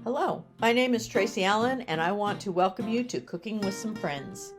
Hello, my name is Tracy Allen, and I want to welcome you to Cooking with Some Friends.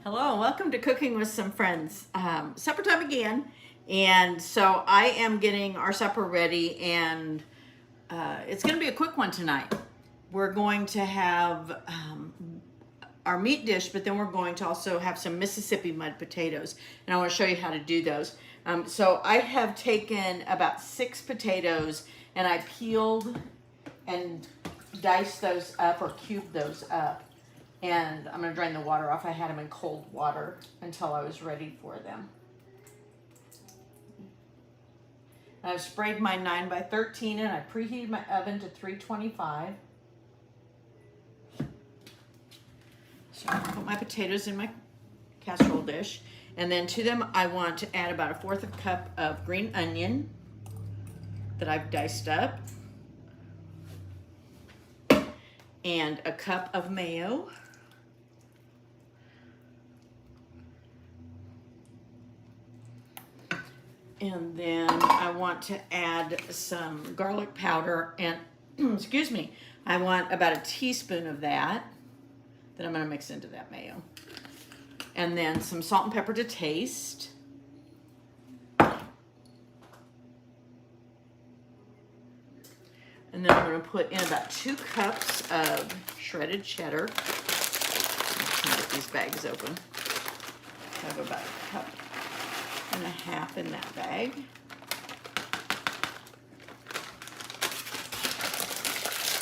Hello, and welcome to Cooking with Some Friends. Supper time again, and so I am getting our supper ready, and it's going to be a quick one tonight. We're going to have our meat dish, but then we're going to also have some Mississippi mud potatoes, and I want to show you how to do those. So I have taken about 6 potatoes, and I peeled and diced those up or cubed those up. And I'm going to drain the water off. I had them in cold water until I was ready for them. And I've sprayed my 9x13 and I preheated my oven to 325. So I'm going to put my potatoes in my casserole dish. And then to them I want to add about 1/4 cup of green onion that I've diced up. And a cup of mayo. And then I want to add some garlic powder and, excuse me, I want about a teaspoon of that I'm going to mix into that mayo. And then some salt and pepper to taste. And then I'm going to put in about 2 cups of shredded cheddar. Let's get these bags open. I have about 1.5 cups in that bag.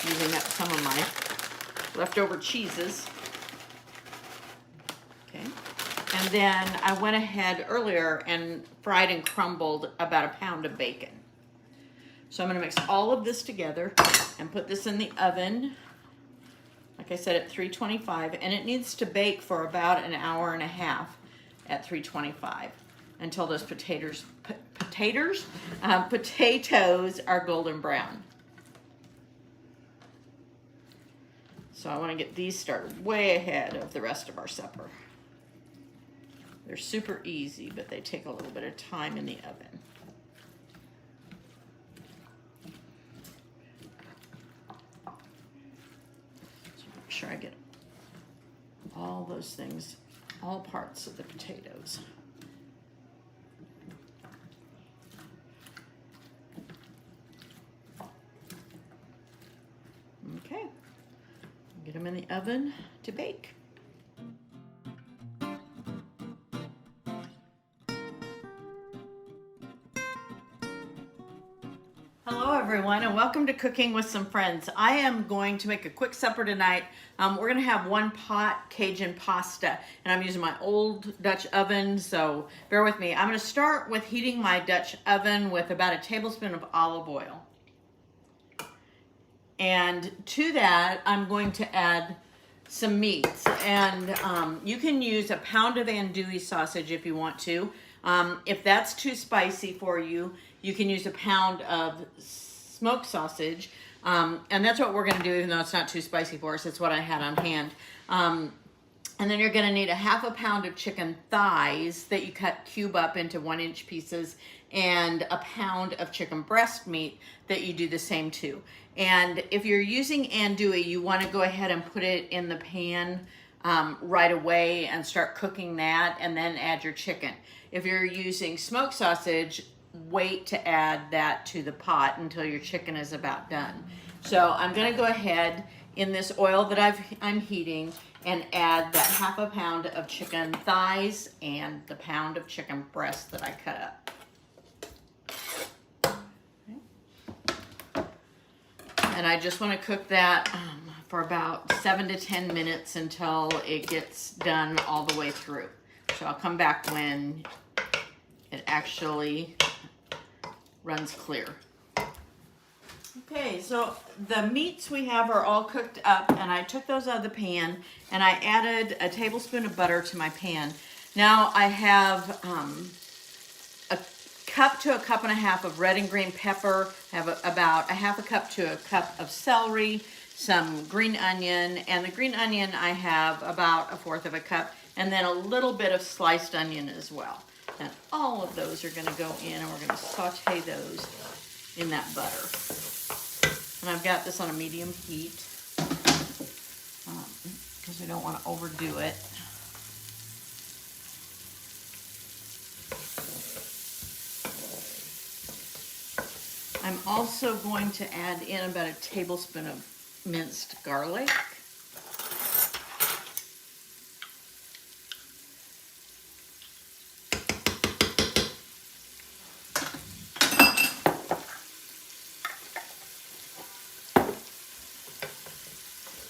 Using up some of my leftover cheeses. Okay. And then I went ahead earlier and fried and crumbled about 1 pound of bacon. So I'm going to mix all of this together and put this in the oven, like I said, at 325, and it needs to bake for about 1.5 hours at 325 until those potatoes are golden brown. So I want to get these started way ahead of the rest of our supper. They're super easy, but they take a little bit of time in the oven. Make sure I get all those things, all parts of the potatoes. Okay, get them in the oven to bake. Hello everyone, and welcome to Cooking with Some Friends. I am going to make a quick supper tonight. We're going to have 1 pot Cajun pasta, and I'm using my old Dutch oven, so bear with me. I'm going to start with heating my Dutch oven with about 1 tablespoon of olive oil. And to that, I'm going to add some meats, and you can use 1 pound of andouille sausage if you want to. If that's too spicy for you, you can use 1 pound of smoked sausage, and that's what we're going to do, even though it's not too spicy for us. It's what I had on hand. And then you're going to need 1/2 pound of chicken thighs that you cube up into 1-inch pieces, and 1 pound of chicken breast meat that you do the same too. And if you're using andouille, you want to go ahead and put it in the pan right away and start cooking that, and then add your chicken. If you're using smoked sausage, wait to add that to the pot until your chicken is about done. So I'm going to go ahead in this oil that I'm heating and add that 1/2 pound of chicken thighs and the pound of chicken breast that I cut up. And I just want to cook that for about 7 to 10 minutes until it gets done all the way through. So I'll come back when it actually runs clear. Okay, so the meats we have are all cooked up, and I took those out of the pan and I added a tablespoon of butter to my pan. Now I have a cup to a cup and a half of red and green pepper. I have about a half a cup to a cup of celery, some green onion, and the green onion I have about a fourth of a cup, and then a little bit of sliced onion as well. And all of those are going to go in, and we're going to saute those in that butter. And I've got this on a medium heat because we don't want to overdo it. I'm also going to add in about a tablespoon of minced garlic.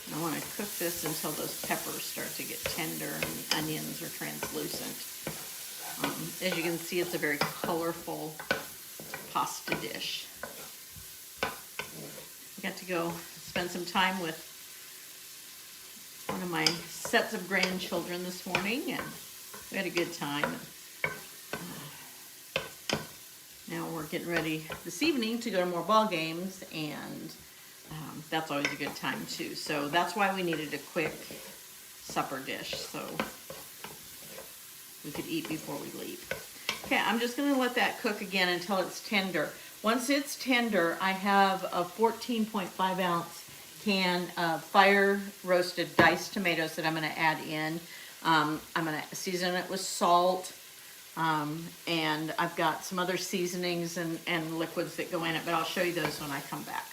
I want to cook this until those peppers start to get tender and the onions are translucent. As you can see, it's a very colorful pasta dish. I got to go spend some time with one of my sets of grandchildren this morning, and we had a good time. Now we're getting ready this evening to go to more ball games, and that's always a good time too. So that's why we needed a quick supper dish, so we could eat before we leave. Okay, I'm just going to let that cook again until it's tender. Once it's tender, I have a 14.5 ounce can of fire roasted diced tomatoes that I'm going to add in. I'm going to season it with salt, and I've got some other seasonings and liquids that go in it, but I'll show you those when I come back.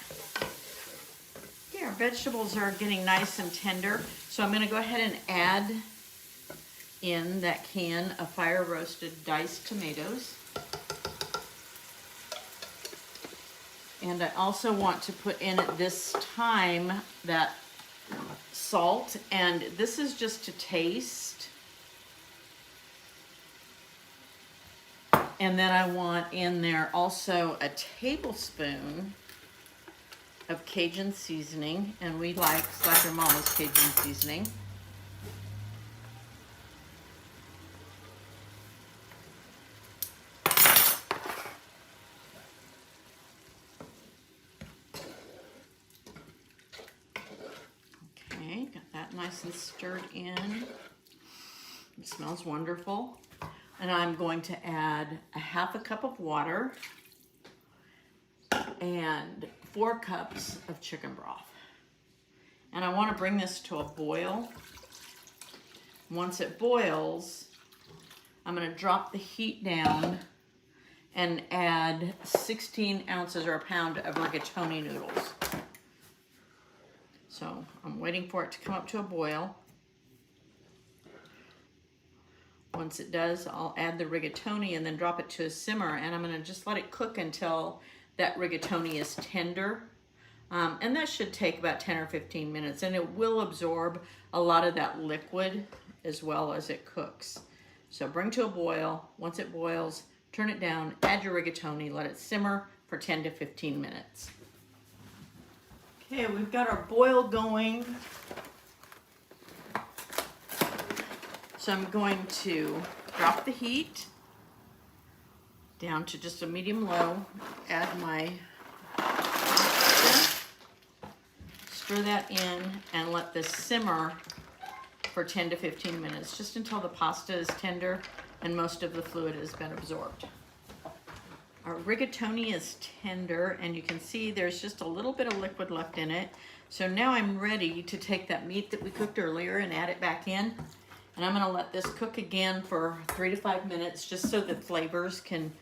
Okay, our vegetables are getting nice and tender, so I'm going to go ahead and add in that can of fire roasted diced tomatoes. And I also want to put in at this time that salt, and this is just to taste. And then I want in there also a tablespoon of Cajun seasoning, and we like Slacker Mama's Cajun seasoning. Okay, got that nice and stirred in. It smells wonderful. And I'm going to add a half a cup of water and 4 cups of chicken broth. And I want to bring this to a boil. Once it boils, I'm going to drop the heat down and add 16 ounces or a pound of rigatoni noodles. So I'm waiting for it to come up to a boil. Once it does, I'll add the rigatoni and then drop it to a simmer, and I'm going to just let it cook until that rigatoni is tender. And that should take about 10 or 15 minutes, and it will absorb a lot of that liquid as well as it cooks. So bring to a boil. Once it boils, turn it down, add your rigatoni, let it simmer for 10 to 15 minutes. Okay, we've got our boil going. So I'm going to drop the heat down to just a medium low, add my pasta, stir that in, and let this simmer for 10 to 15 minutes, just until the pasta is tender and most of the fluid has been absorbed. Our rigatoni is tender, and you can see there's just a little bit of liquid left in it. So now I'm ready to take that meat that we cooked earlier and add it back in. And I'm going to let this cook again for 3 to 5 minutes, just so the flavors can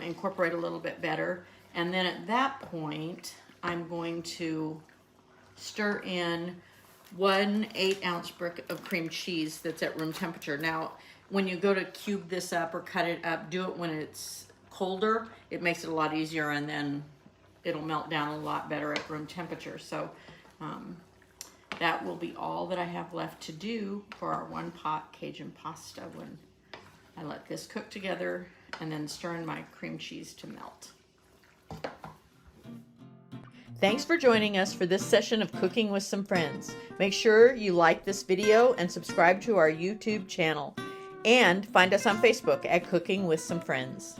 incorporate a little bit better. And then at that point, I'm going to stir in 1 8-ounce brick of cream cheese that's at room temperature. Now, when you go to cube this up or cut it up, do it when it's colder. It makes it a lot easier, and then it'll melt down a lot better at room temperature. So that will be all that I have left to do for our 1 pot Cajun pasta when I let this cook together and then stir in my cream cheese to melt. Thanks for joining us for this session of Cooking with Some Friends. Make sure you like this video and subscribe to our YouTube channel. And find us on Facebook at Cooking with Some Friends.